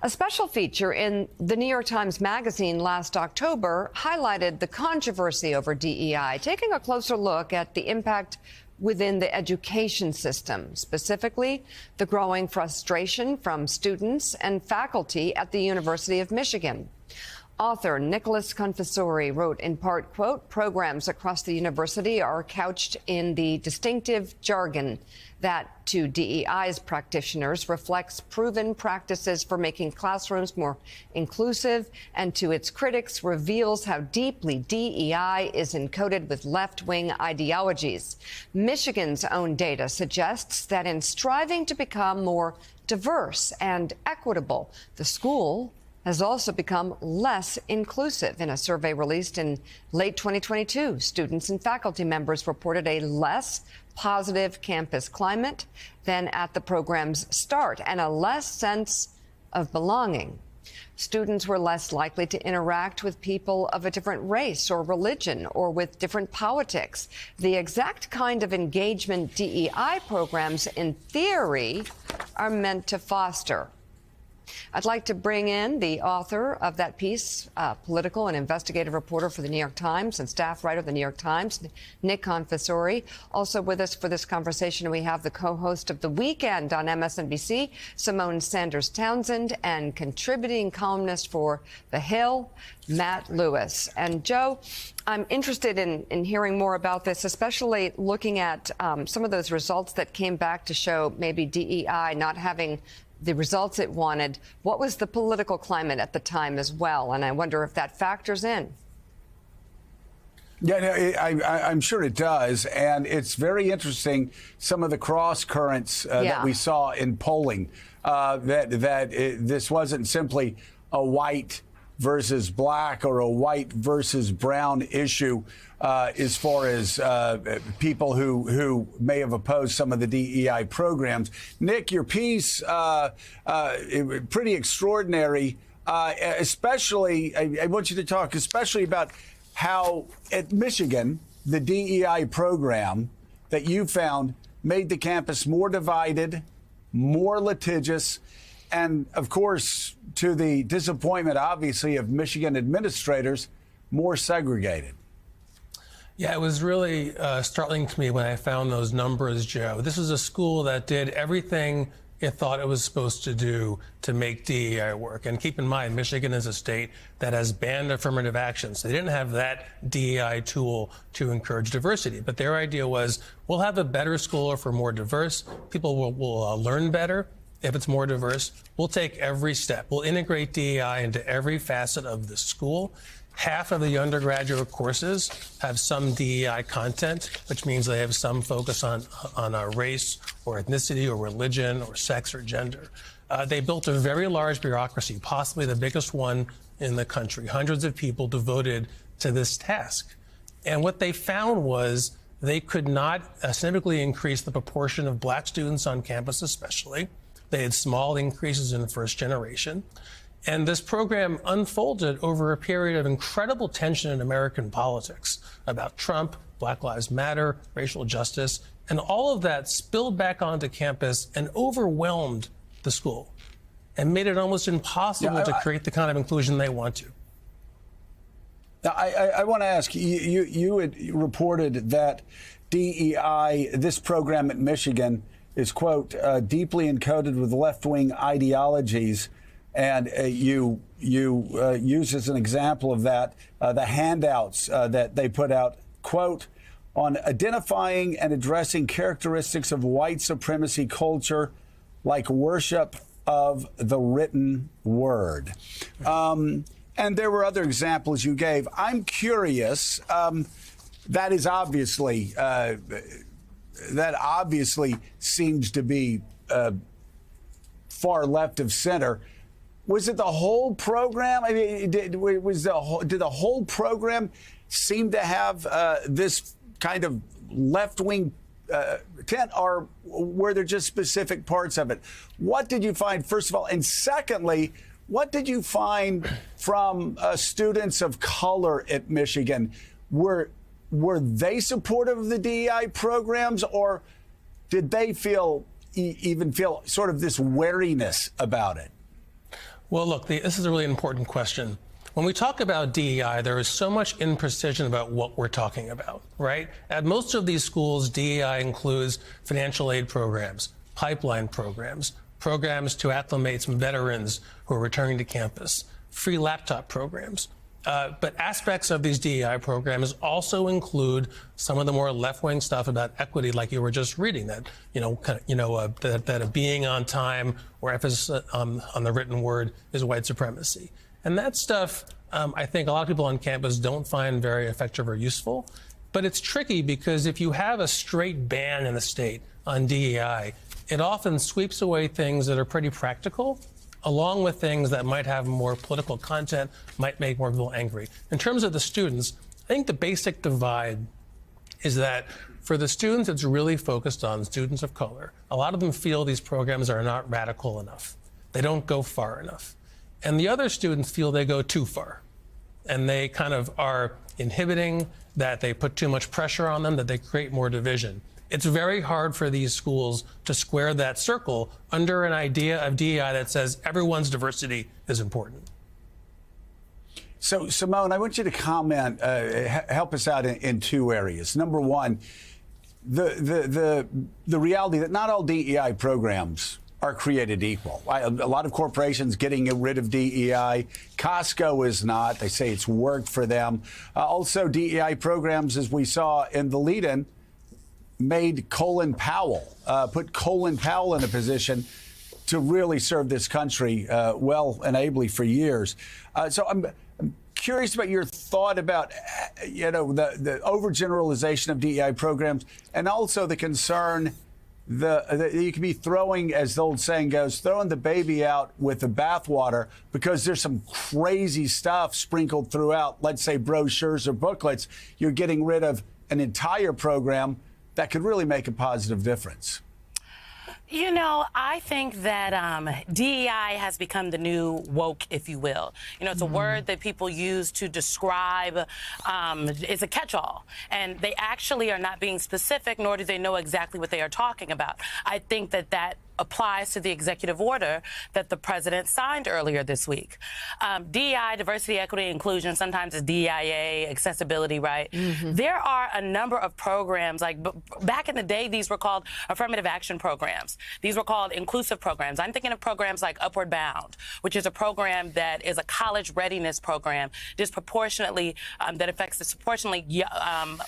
A special feature in the New York Times Magazine last October highlighted the controversy over DEI, taking a closer look at the impact within the education system, specifically the growing frustration from students and faculty at the University of Michigan. Author Nicholas Confessori wrote in part, quote, programs across the university are couched in the distinctive jargon that to DEI's practitioners reflects proven practices for making classrooms more inclusive, and to its critics reveals how deeply DEI is encoded with left-wing ideologies. Michigan's own data suggests that in striving to become more diverse and equitable, the school has also become less inclusive. In a survey released in late 2022, students and faculty members reported a less positive campus climate than at the program's start and a less sense of belonging. Students were less likely to interact with people of a different race or religion or with different politics. The exact kind of engagement DEI programs, in theory, are meant to foster. I'd like to bring in the author of that piece, political and investigative reporter for the New York Times and staff writer of the New York Times, Nick Confessori. Also with us for this conversation, we have the co-host of The Weekend on MSNBC, Symone Sanders Townsend, and contributing columnist for The Hill, Matt Lewis. And Joe, I'm interested in hearing more about this, especially looking at some of those results that came back to show maybe DEI not having the results it wanted. What was the political climate at the time as well? And I wonder if that factors in. Yeah, no, I'm sure it does. And it's very interesting, some of the cross currents that we saw in polling, this wasn't simply a white versus black or a white versus brown issue as far as people who may have opposed some of the DEI programs. Nick, your piece, pretty extraordinary, especially, I want you to talk especially about how at Michigan, the DEI program that you found made the campus more divided, more litigious, and, of course, to the disappointment, obviously, of Michigan administrators, more segregated. Yeah, it was really startling to me when I found those numbers, Joe. This was a school that did everything it thought it was supposed to do to make DEI work. And keep in mind, Michigan is a state that has banned affirmative action. So they didn't have that DEI tool to encourage diversity. But their idea was, we'll have a better school for more diverse. People will learn better. If it's more diverse, we'll take every step. We'll integrate DEI into every facet of the school. Half of the undergraduate courses have some DEI content, which means they have some focus on race or ethnicity or religion or sex or gender. They built a very large bureaucracy, possibly the biggest one in the country. Hundreds of people devoted to this task. And what they found was they could not significantly increase the proportion of black students on campus, especially. They had small increases in the first generation. And this program unfolded over a period of incredible tension in American politics about Trump, Black Lives Matter, racial justice, and all of that spilled back onto campus and overwhelmed the school and made it almost impossible to create the kind of inclusion they want to. Now, I want to ask, you had reported that DEI, this program at Michigan, is, quote, deeply encoded with left-wing ideologies. And you use as an example of that the handouts that they put out, quote, on identifying and addressing characteristics of white supremacy culture like worship of the written word. And there were other examples you gave. I'm curious, that obviously seems to be far left of center. Was it the whole program? I mean, did the whole program seem to have this kind of left-wing tent, or were there just specific parts of it? What did you find, first of all? And secondly, what did you find from students of color at Michigan? Were they supportive of the DEI programs, or did they even feel sort of this wariness about it? Well, look, this is a really important question. When we talk about DEI, there is so much imprecision about what we're talking about, right? At most of these schools, DEI includes financial aid programs, pipeline programs, programs to acclimate some veterans who are returning to campus, free laptop programs. But aspects of these DEI programs also include some of the more left-wing stuff about equity, like you were just reading, that that a being on time or emphasis on the written word is white supremacy, and that stuff I think a lot of people on campus don't find very effective or useful. But it's tricky because if you have a straight ban in the state on DEI, it often sweeps away things that are pretty practical, along with things that might have more political content, might make more people angry. In terms of the students, I think the basic divide is that for the students, it's really focused on students of color. A lot of them feel these programs are not radical enough. They don't go far enough. And the other students feel they go too far. And they kind of are inhibiting, that they put too much pressure on them, that they create more division. It's very hard for these schools to square that circle under an idea of DEI that says everyone's diversity is important. So, Simone, I want you to comment, help us out in two areas. Number one, the reality that not all DEI programs are created equal. A lot of corporations getting rid of DEI. Costco is not. They say it's worked for them. Also, DEI programs, as we saw in the lead-in, made Colin Powell, put Colin Powell in a position to really serve this country well and ably for years. So I'm curious about your thought about, the overgeneralization of DEI programs, and also the concern that you can be throwing, as the old saying goes, throwing the baby out with the bathwater, because there's some crazy stuff sprinkled throughout, let's say brochures or booklets. You're getting rid of an entire program that could really make a positive difference. I think that DEI has become the new woke, if you will. It's a word that people use to describe, it's a catch-all. And they actually are not being specific, nor do they know exactly what they are talking about. I think that applies to the executive order that the president signed earlier this week. DEI, diversity, equity, inclusion, sometimes it's DIA, accessibility, right? There are a number of programs, like back in the day, these were called affirmative action programs. These were called inclusive programs. I'm thinking of programs like Upward Bound, which is a program that is a college readiness program disproportionately, that affects disproportionately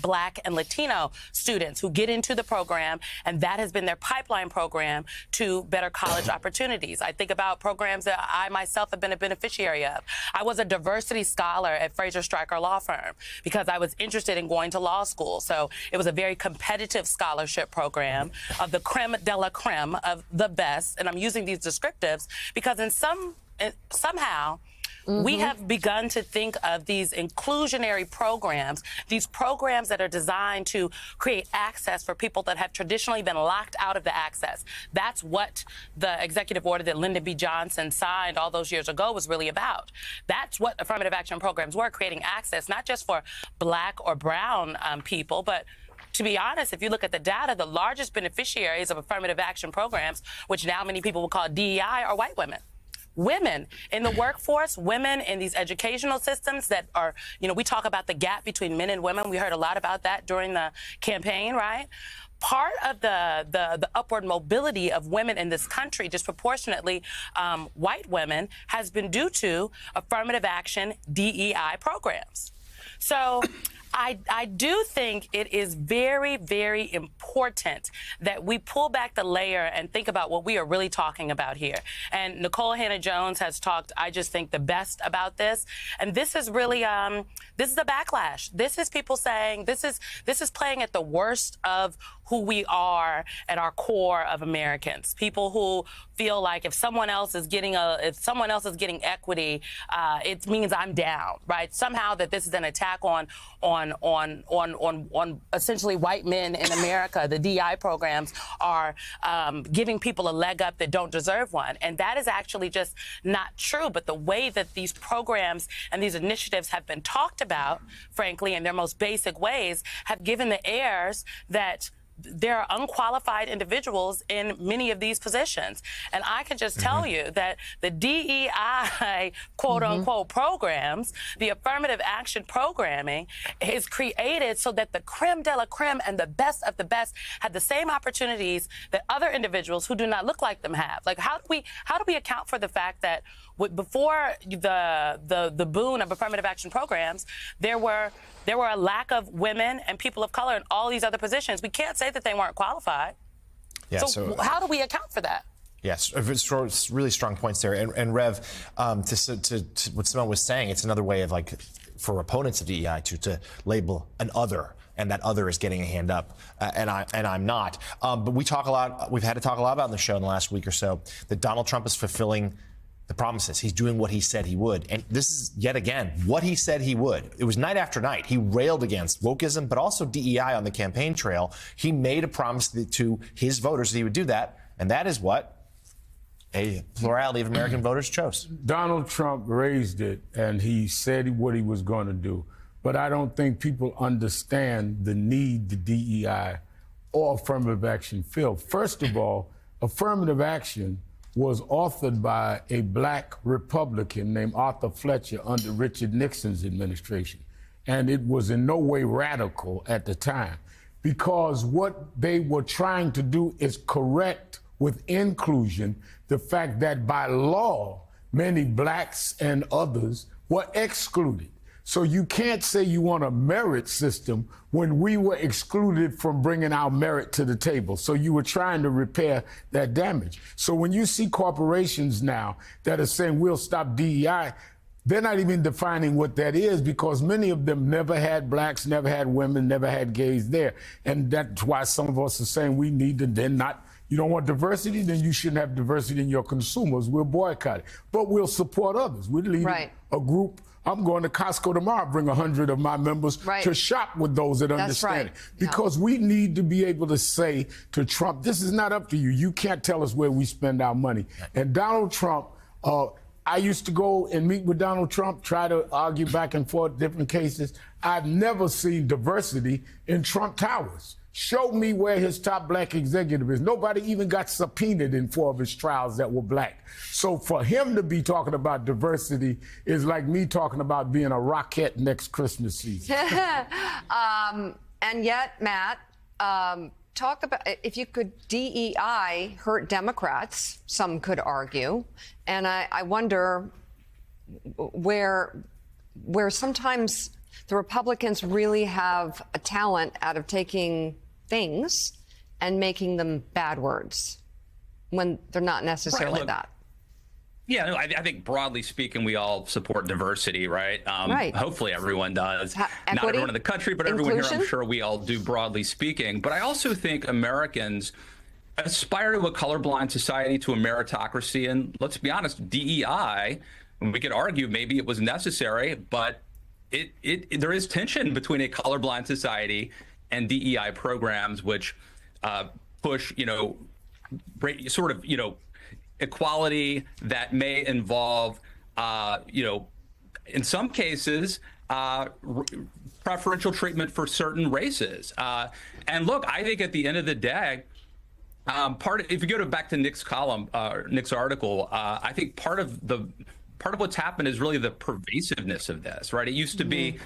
Black and Latino students who get into the program, and that has been their pipeline program to better college opportunities. I think about programs that I myself have been a beneficiary of. I was a diversity scholar at Fraser Stryker Law Firm because I was interested in going to law school. So it was a very competitive scholarship program of the creme de la creme of the best. And I'm using these descriptives because somehow we have begun to think of these inclusionary programs, these programs that are designed to create access for people that have traditionally been locked out of the access. That's what the executive order that Lyndon B. Johnson signed all those years ago was really about. That's what affirmative action programs were, creating access, not just for Black or brown people, but to be honest, if you look at the data, the largest beneficiaries of affirmative action programs, which now many people will call DEI, are white women. Women in the workforce, women in these educational systems that are, we talk about the gap between men and women. We heard a lot about that during the campaign, right? Part of the upward mobility of women in this country, disproportionately white women, has been due to affirmative action DEI programs. So I do think it is very, very important that we pull back the layer and think about what we are really talking about here. And Nicole Hannah-Jones has talked, I just think, the best about this. And this is really, this is a backlash. This is people saying, this is playing at the worst of who we are at our core of Americans. People who feel like if someone else is getting equity, it means I'm down, right? Somehow that this is an attack on essentially white men in America. The DEI programs are giving people a leg up that don't deserve one. And that is actually just not true. But the way that these programs and these initiatives have been talked about, frankly, in their most basic ways, have given the airs that there are unqualified individuals in many of these positions. And I can just tell you that the DEI, quote unquote, programs, the affirmative action programming is created so that the creme de la creme and the best of the best have the same opportunities that other individuals who do not look like them have. Like, how do we account for the fact that before the boon of affirmative action programs, there were a lack of women and people of color in all these other positions? We can't say that they weren't qualified. Yeah, so how do we account for that? Yes, it's really strong points there. And Rev, to what Simone was saying, it's another way of, like, for opponents of DEI to label an other, and that other is getting a hand up, and I'm not. But we've had to talk a lot about in the show in the last week or so that Donald Trump is fulfilling the promises. He's doing what he said he would. And this is, yet again, what he said he would. It was night after night. He railed against wokeism, but also DEI on the campaign trail. He made a promise to his voters that he would do that, and that is what a plurality of American voters chose. Donald Trump raised it, and he said what he was going to do. But I don't think people understand the need the DEI or affirmative action fill. First of all, affirmative action was authored by a black Republican named Arthur Fletcher under Richard Nixon's administration. And it was in no way radical at the time, because what they were trying to do is correct with inclusion the fact that by law, many blacks and others were excluded. So you can't say you want a merit system when we were excluded from bringing our merit to the table. So you were trying to repair that damage. So when you see corporations now that are saying we'll stop DEI, they're not even defining what that is, because many of them never had blacks, never had women, never had gays there. And that's why some of us are saying we need to then not. You don't want diversity, then you shouldn't have diversity in your consumers. We'll boycott it. But we'll support others. We're leading a group. I'm going to Costco tomorrow, bring 100 of my members to shop with those that understand it. Because we need to be able to say to Trump, this is not up to you. You can't tell us where we spend our money. And Donald Trump, I used to go and meet with Donald Trump, try to argue back and forth different cases. I've never seen diversity in Trump Towers. Show me where his top black executive is. Nobody even got subpoenaed in 4 of his trials that were black. So for him to be talking about diversity is like me talking about being a rocket next Christmas season. And yet, Matt, talk about, if you could, DEI hurt Democrats, some could argue. And I wonder where sometimes the Republicans really have a talent out of taking things and making them bad words when they're not necessarily that. Yeah, no, I think broadly speaking, we all support diversity, right? Hopefully everyone does. Equity, not everyone in the country, but everyone inclusion? here, I'm sure we all do, broadly speaking. But I also think Americans aspire to a colorblind society, to a meritocracy. And let's be honest, DEI, we could argue maybe it was necessary, but there is tension between a colorblind society and DEI programs, which push, sort of, equality that may involve, in some cases, preferential treatment for certain races. And look, I think at the end of the day, if you go back to Nick's column, Nick's article, I think part of what's happened is really the pervasiveness of this, right? It used to be,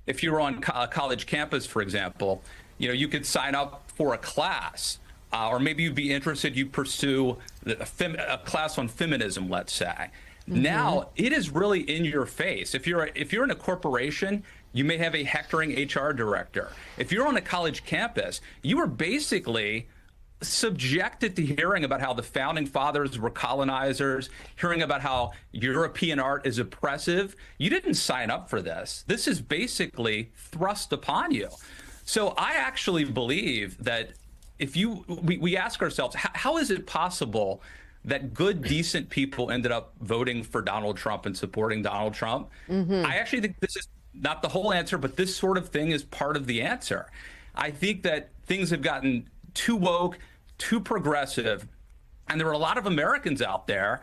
if you were on a college campus, for example, you could sign up for a class, or maybe you'd be interested, you pursue a class on feminism, let's say. Now it is really in your face. If you're in a corporation, you may have a hectoring HR director. If you're on a college campus, you are basically subjected to hearing about how the founding fathers were colonizers, hearing about how European art is oppressive. You didn't sign up for this. This is basically thrust upon you. So I actually believe that we ask ourselves, how is it possible that good, decent people ended up voting for Donald Trump and supporting Donald Trump? I actually think this is not the whole answer, but this sort of thing is part of the answer. I think that things have gotten too woke, too progressive, and there are a lot of Americans out there,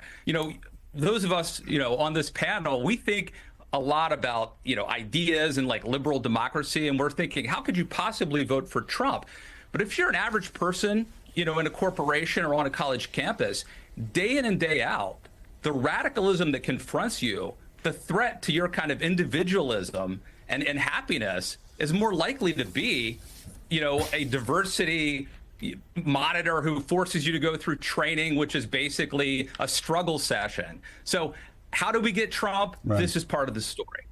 those of us, on this panel, we think a lot about, ideas and like liberal democracy, and we're thinking, how could you possibly vote for Trump? But if you're an average person, you know, in a corporation or on a college campus, day in and day out, the radicalism that confronts you, the threat to your kind of individualism and happiness is more likely to be, you know, a diversity monitor who forces you to go through training, which is basically a struggle session. So how do we get Trump? Right. This is part of the story.